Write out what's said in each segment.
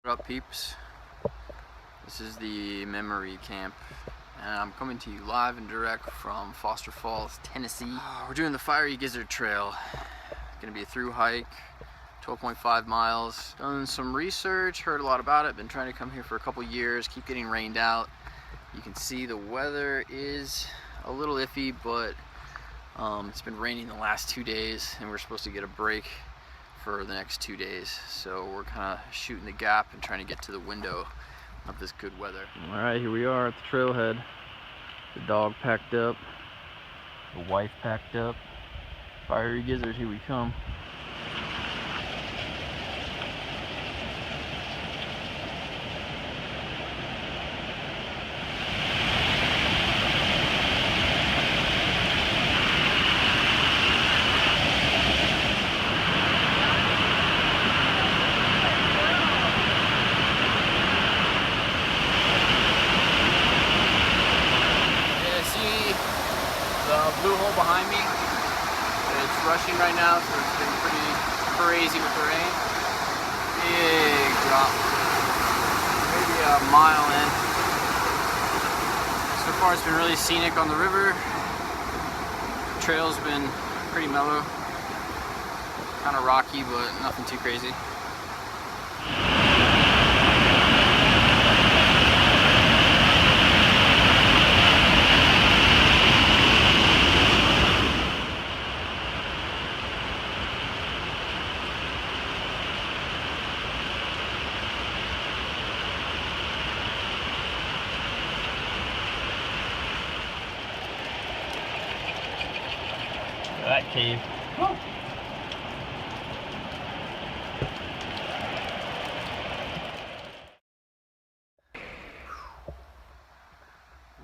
What up, peeps? This is the memory camp, and I'm coming to you live and direct from Foster Falls, Tennessee. We're doing the Fiery Gizzard Trail. It's gonna be a through hike, 12.5 miles. Done some research, heard a lot about it, been trying to come here for a couple years, keep getting rained out. You can see the weather is a little iffy, but it's been raining the last 2 days, and we're supposed to get a break for the next 2 days, so we're kind of shooting the gap and trying to get to the window of this good weather. All right, here we are at the trailhead. The dog packed up, the wife packed up. Fiery Gizzard, here we come. The blue hole behind me, it's rushing right now, so it's been pretty crazy with the rain. Big drop, maybe a mile in. So far it's been really scenic on the river. The trail's been pretty mellow, kind of rocky, but nothing too crazy. That cave. Woo.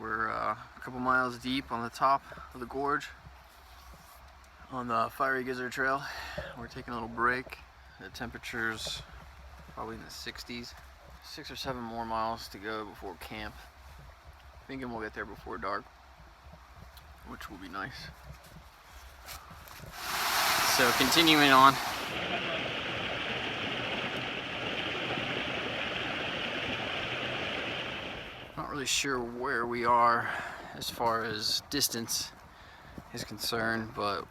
We're a couple miles deep on the top of the gorge on the Fiery Gizzard Trail. We're taking a little break. The temperature's probably in the 60s. 6 or 7 more miles to go before camp. Thinking we'll get there before dark, which will be nice. So continuing on. Not really sure where we are as far as distance is concerned, but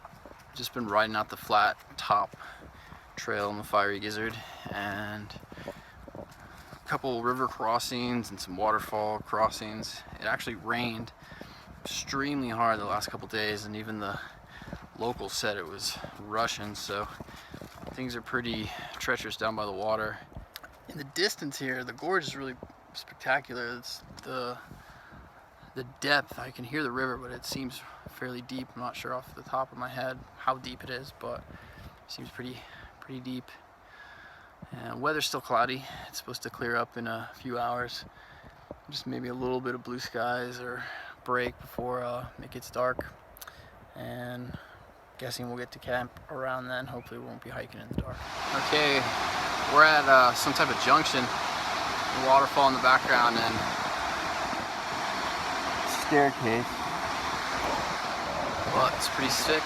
just been riding out the flat top trail on the Fiery Gizzard, and a couple river crossings and some waterfall crossings. It actually rained extremely hard the last couple days, and even the locals said it was rushing, so things are pretty treacherous down by the water. In the distance here, the gorge is really spectacular. It's the depth. I can hear the river, but it seems fairly deep. I'm not sure off the top of my head how deep it is, but it seems pretty deep. And weather's still cloudy. It's supposed to clear up in a few hours. Just maybe a little bit of blue skies or break before it gets dark. And guessing we'll get to camp around then. Hopefully we won't be hiking in the dark. Okay, we're at some type of junction. A waterfall in the background and staircase. But it's pretty sick.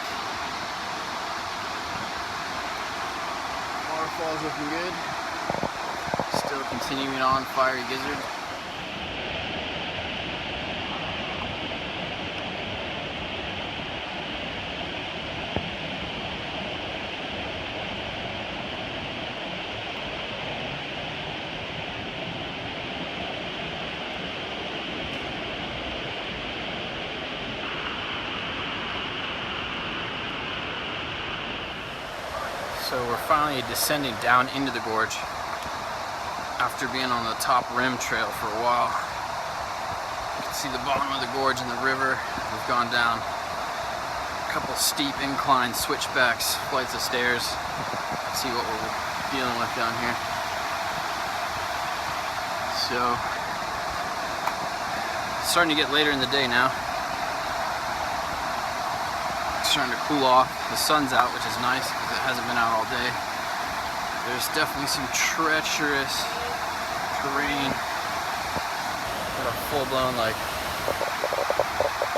Waterfall's looking good. Still continuing on Fiery Gizzard. So we're finally descending down into the gorge after being on the top rim trail for a while. You can see the bottom of the gorge and the river. We've gone down a couple steep incline switchbacks, flights of stairs. Let's see what we're dealing with down here. So it's starting to get later in the day now. It's starting to cool off. The sun's out, which is nice because it hasn't been out all day. There's definitely some treacherous terrain. Got a full-blown like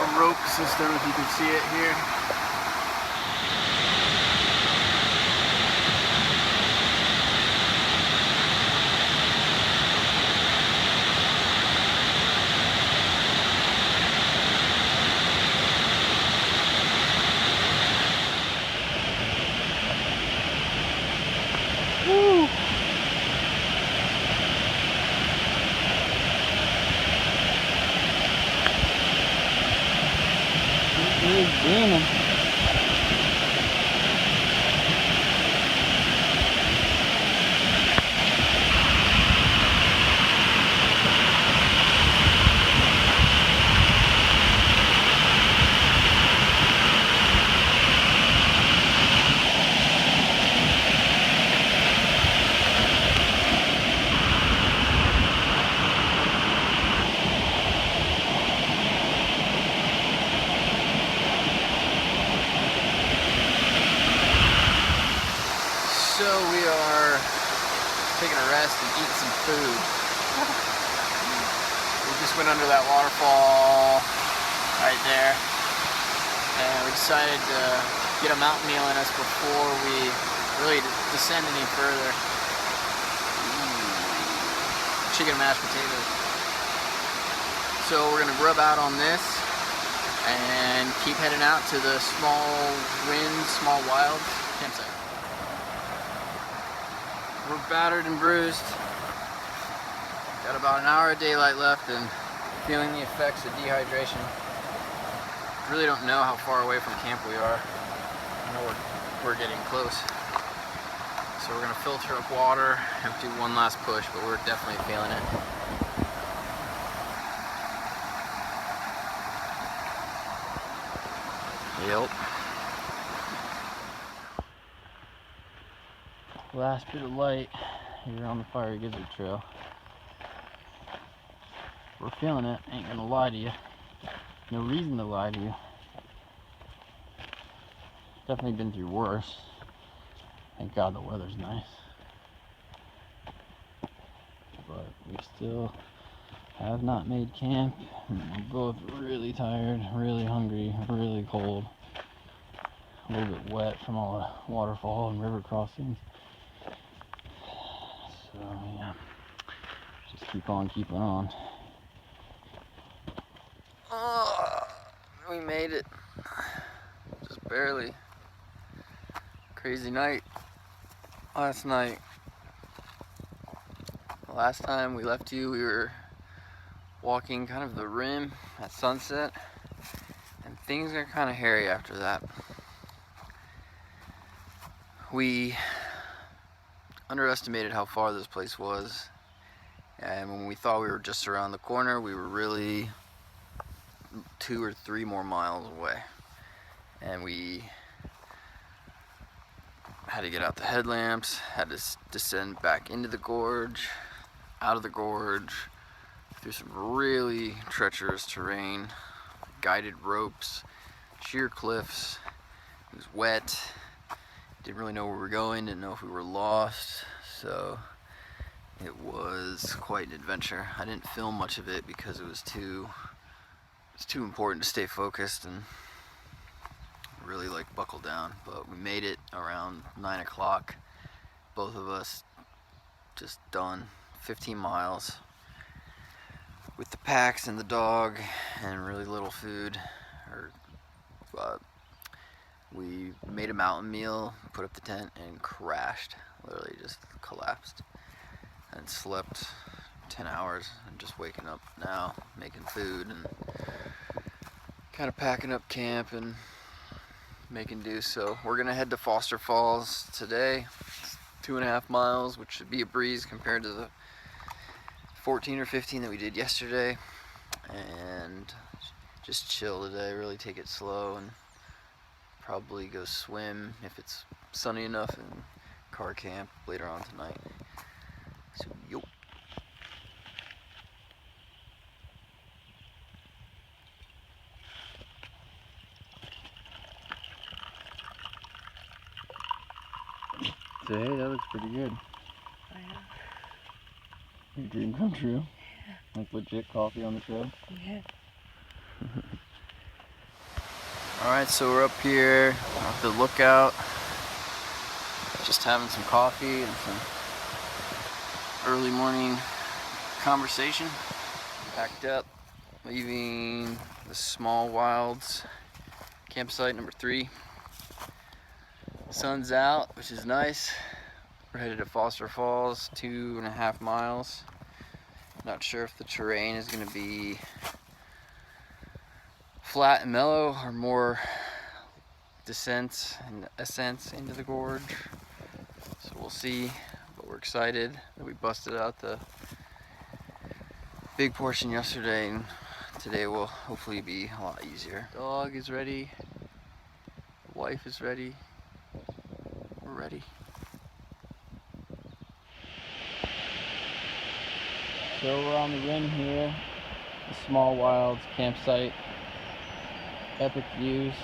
a rope system, if you can see it here. steaming. So we are taking a rest and eating some food. We just went under that waterfall right there, and we decided to get a mountain meal in us before we really descend any further. Chicken and mashed potatoes. So we're gonna grub out on this and keep heading out to the Small Winds, Small Wilds campsite. We're battered and bruised. Got about an hour of daylight left and feeling the effects of dehydration. Really don't know how far away from camp we are. I know we're getting close. So we're gonna filter up water and do one last push, but we're definitely feeling it. Yep. Last bit of light here on the Fiery Gizzard Trail. We're feeling it, ain't gonna lie to you. No reason to lie to you. Definitely been through worse. Thank God the weather's nice. But we still have not made camp. We're both really tired, really hungry, really cold. A little bit wet from all the waterfall and river crossings. So yeah, just keep on keeping on. We made it. Just barely. Crazy night last night. The last time we left you, we were walking kind of the rim at sunset, and things got kind of hairy after that. We underestimated how far this place was, and when we thought we were just around the corner, we were really 2 or 3 more miles away. And we had to get out the headlamps, had to descend back into the gorge, out of the gorge, through some really treacherous terrain, guided ropes, sheer cliffs. It was wet. Didn't really know where we were going, didn't know if we were lost, so it was quite an adventure. I didn't film much of it because it was too important to stay focused and really like buckle down. But we made it around 9 o'clock. Both of us just done 15 miles with the packs and the dog and really little food. We made a mountain meal, put up the tent, and crashed. Literally just collapsed. And slept 10 hours and just waking up now, making food and kind of packing up camp and making do. So we're gonna head to Foster Falls today. It's 2.5 miles, which should be a breeze compared to the 14 or 15 that we did yesterday. And just chill today, really take it slow, and probably go swim if it's sunny enough, and car camp later on tonight. So, yo. So, hey, that looks pretty good. Oh, yeah. Your dream come true. Yeah. Like legit coffee on the trail. Yeah. Alright, so we're up here off the lookout. Just having some coffee and some early morning conversation. Packed up, leaving the Small Wilds campsite number 3. Sun's out, which is nice. We're headed to Foster Falls, 2.5 miles. Not sure if the terrain is going to be flat and mellow or more descent and ascent into the gorge. So we'll see, but we're excited that we busted out the big portion yesterday, and today will hopefully be a lot easier. Dog is ready, the wife is ready, we're ready. So we're on the rim here, the Small Wilds campsite. Epic views.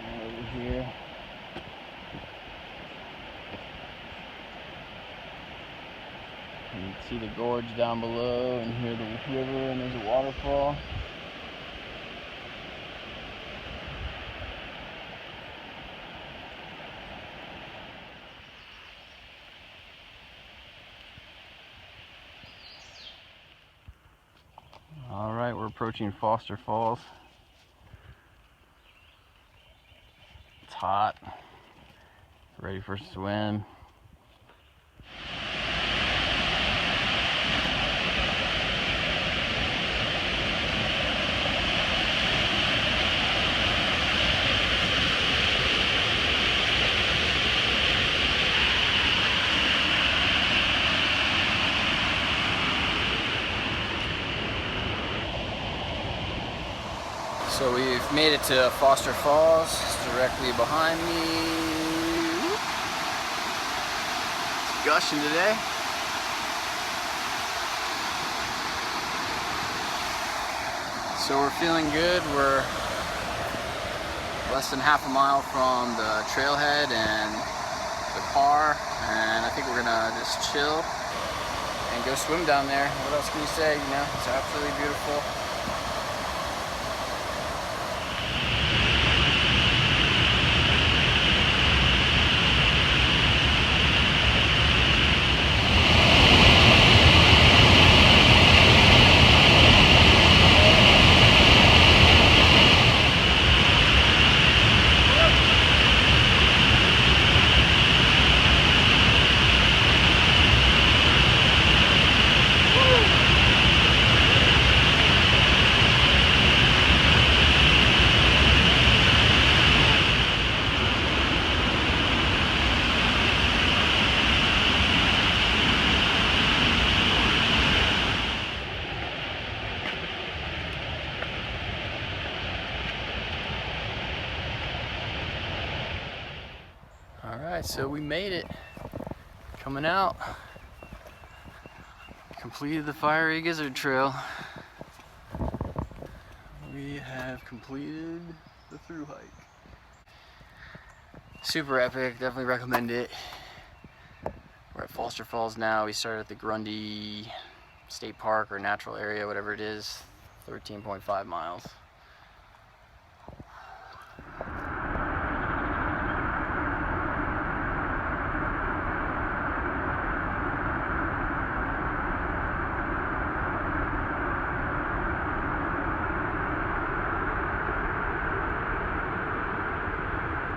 And over here. You can see the gorge down below and hear the river, and there's a waterfall. All right, we're approaching Foster Falls. It's hot. Ready for a swim. So we've made it to Foster Falls, it's directly behind me. It's gushing today. So we're feeling good. We're less than half a mile from the trailhead and the car, and I think we're gonna just chill and go swim down there. What else can you say? You know, it's absolutely beautiful. Alright, so we made it. Coming out. Completed the fiery Gizzard Trail. We have completed the through hike. Super epic, definitely recommend it. We're at Foster Falls now. We started at the Grundy State Park or natural area, whatever it is, 13.5 miles.